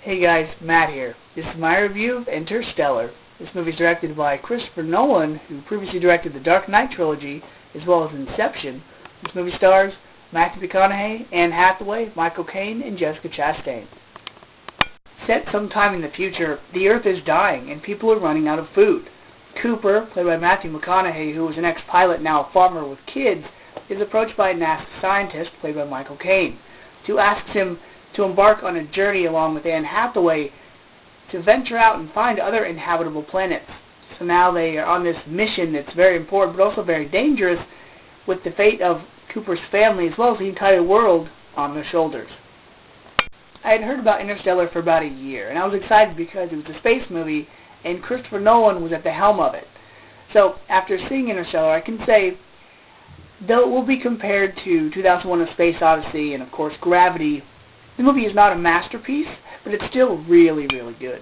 Hey guys, Matt here. This is my review of Interstellar. This movie is directed by Christopher Nolan, who previously directed the Dark Knight trilogy, as well as Inception. This movie stars Matthew McConaughey, Anne Hathaway, Michael Caine, and Jessica Chastain. Set sometime in the future, the Earth is dying, and people are running out of food. Cooper, played by Matthew McConaughey, who was an ex-pilot, now a farmer with kids, is approached by a NASA scientist, played by Michael Caine, who asks him to embark on a journey along with Anne Hathaway to venture out and find other inhabitable planets. So now they are on this mission that's very important but also very dangerous, with the fate of Cooper's family as well as the entire world on their shoulders. I had heard about Interstellar for about a year, and I was excited because it was a space movie and Christopher Nolan was at the helm of it. So after seeing Interstellar, I can say, though it will be compared to 2001: A Space Odyssey and of course Gravity, the movie is not a masterpiece, but it's still really, really good.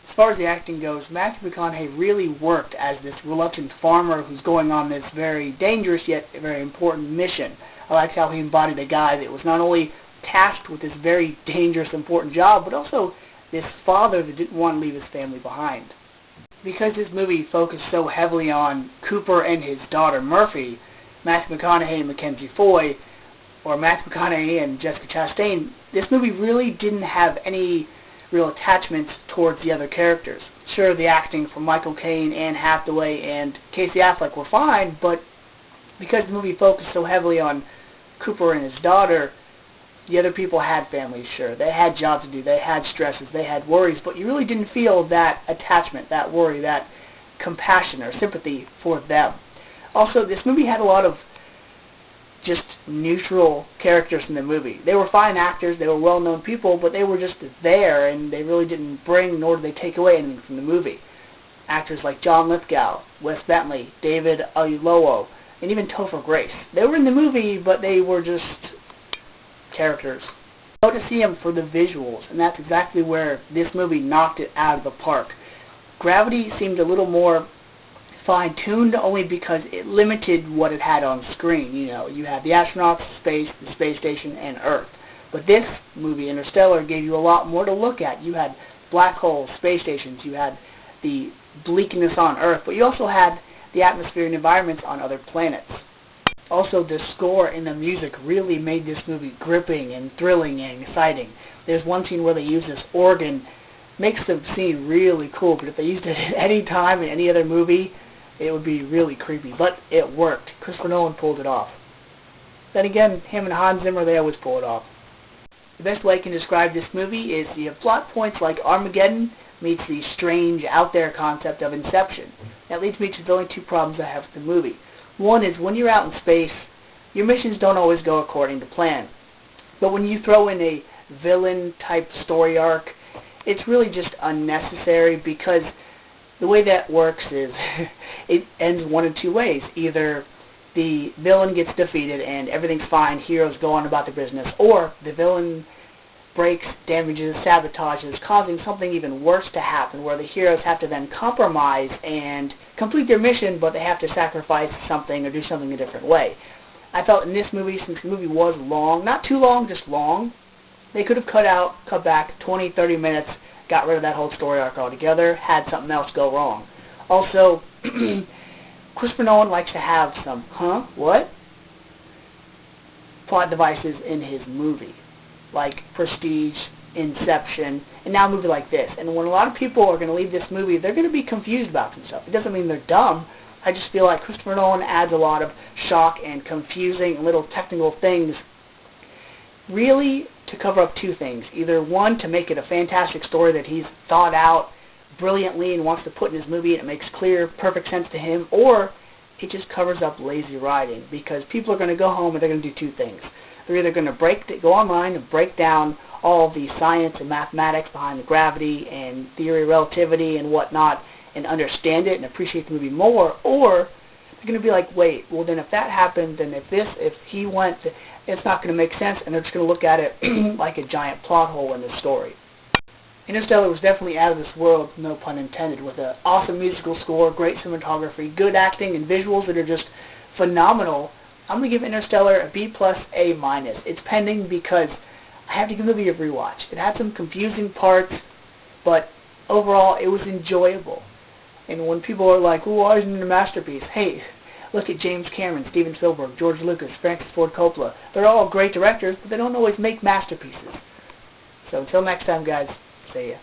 As far as the acting goes, Matthew McConaughey really worked as this reluctant farmer who's going on this very dangerous yet very important mission. I liked how he embodied a guy that was not only tasked with this very dangerous, important job, but also this father that didn't want to leave his family behind. Because this movie focused so heavily on Cooper and his daughter Murphy, Matthew McConaughey and Mackenzie Foy, or Matthew McConaughey and Jessica Chastain, this movie really didn't have any real attachments towards the other characters. Sure, the acting from Michael Caine, Anne Hathaway, and Casey Affleck were fine, but because the movie focused so heavily on Cooper and his daughter, the other people had families, sure. They had jobs to do, they had stresses, they had worries, but you really didn't feel that attachment, that worry, that compassion or sympathy for them. Also, this movie had a lot of just neutral characters in the movie. They were fine actors, they were well-known people, but they were just there, and they really didn't bring nor did they take away anything from the movie. Actors like John Lithgow, Wes Bentley, David Oyelowo, and even Topher Grace. They were in the movie, but they were just characters. Go to see them for the visuals, and that's exactly where this movie knocked it out of the park. Gravity seemed a little more fine-tuned only because it limited what it had on screen. You know, you had the astronauts, space, the space station, and Earth. But this movie, Interstellar, gave you a lot more to look at. You had black holes, space stations, you had the bleakness on Earth, but you also had the atmosphere and environments on other planets. Also, the score and the music really made this movie gripping and thrilling and exciting. There's one scene where they use this organ, makes the scene really cool, but if they used it at any time in any other movie, it would be really creepy, but it worked. Christopher Nolan pulled it off. Then again, him and Hans Zimmer, they always pull it off. The best way I can describe this movie is you have plot points like Armageddon meets the strange, out-there concept of Inception. That leads me to the only two problems I have with the movie. One is when you're out in space, your missions don't always go according to plan. But when you throw in a villain-type story arc, it's really just unnecessary because the way that works is it ends one of two ways. Either the villain gets defeated and everything's fine, heroes go on about their business, or the villain breaks, damages, sabotages, causing something even worse to happen where the heroes have to then compromise and complete their mission, but they have to sacrifice something or do something a different way. I felt in this movie, since the movie was long, not too long, just long, they could have cut back 20, 30 minutes, got rid of that whole story arc altogether, had something else go wrong. Also, Christopher Nolan likes to have some, what? Plot devices in his movie, like Prestige, Inception, and now a movie like this. And when a lot of people are going to leave this movie, they're going to be confused about some stuff. It doesn't mean they're dumb. I just feel like Christopher Nolan adds a lot of shock and confusing little technical things really to cover up two things. Either one, to make it a fantastic story that he's thought out brilliantly and wants to put in his movie and it makes clear, perfect sense to him, or it just covers up lazy writing because people are going to go home and they're going to do two things. They're either going to go online and break down all the science and mathematics behind the gravity and theory of relativity and whatnot and understand it and appreciate the movie more, or they're going to be like, wait, well then if that happened, then if he went, it's not going to make sense, and they're just going to look at it like a giant plot hole in the story. Interstellar was definitely out of this world, no pun intended, with an awesome musical score, great cinematography, good acting, and visuals that are just phenomenal. I'm going to give Interstellar a B+, A-. It's pending because I have to give the movie a rewatch. It had some confusing parts, but overall it was enjoyable. And when people are like, well, why isn't it a masterpiece? Hey, look at James Cameron, Steven Spielberg, George Lucas, Francis Ford Coppola. They're all great directors, but they don't always make masterpieces. So until next time, guys, see ya.